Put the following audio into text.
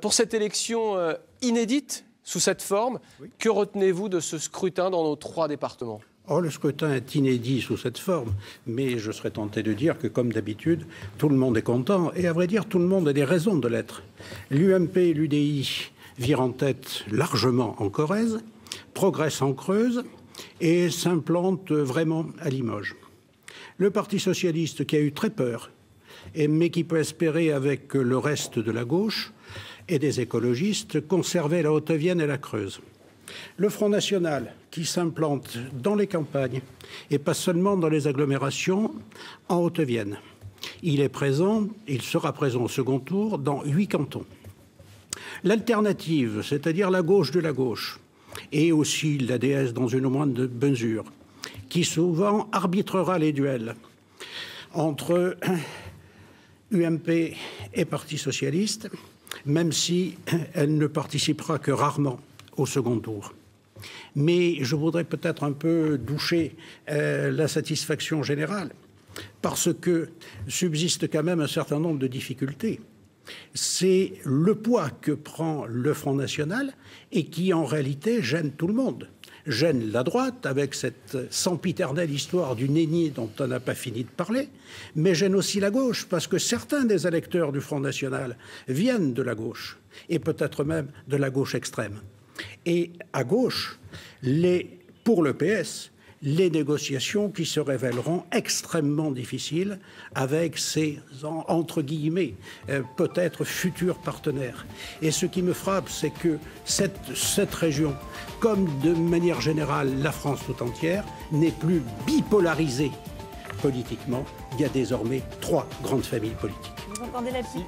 Pour cette élection inédite, sous cette forme, oui. Que retenez-vous de ce scrutin dans nos 3 départements ? Oh, le scrutin est inédit sous cette forme, mais je serais tenté de dire que, comme d'habitude, tout le monde est content, et à vrai dire, tout le monde a des raisons de l'être. L'UMP et l'UDI virent en tête largement en Corrèze, progressent en Creuse et s'implantent vraiment à Limoges. Le Parti socialiste, qui a eu très peur, mais qui peut espérer avec le reste de la gauche et des écologistes, conserver la Haute-Vienne et la Creuse. Le Front national, qui s'implante dans les campagnes et pas seulement dans les agglomérations en Haute-Vienne. Il est présent, il sera présent au second tour dans 8 cantons. L'alternative, c'est-à-dire la gauche de la gauche, et aussi l'ADS dans une moindre mesure, qui souvent arbitrera les duels entre UMP et Parti socialiste, même si elle ne participera que rarement au second tour. Mais je voudrais peut-être un peu doucher la satisfaction générale, parce que subsiste quand même un certain nombre de difficultés. C'est le poids que prend le Front national et qui, en réalité, gêne tout le monde. Gêne la droite, avec cette sempiternelle histoire du néni dont on n'a pas fini de parler, mais gêne aussi la gauche, parce que certains des électeurs du Front national viennent de la gauche, et peut-être même de la gauche extrême. Et à gauche, pour le PS, les négociations qui se révéleront extrêmement difficiles avec ces, entre guillemets, peut-être futurs partenaires. Et ce qui me frappe, c'est que cette région, comme de manière générale la France tout entière, n'est plus bipolarisée politiquement. Il y a désormais 3 grandes familles politiques. Vous entendez la petite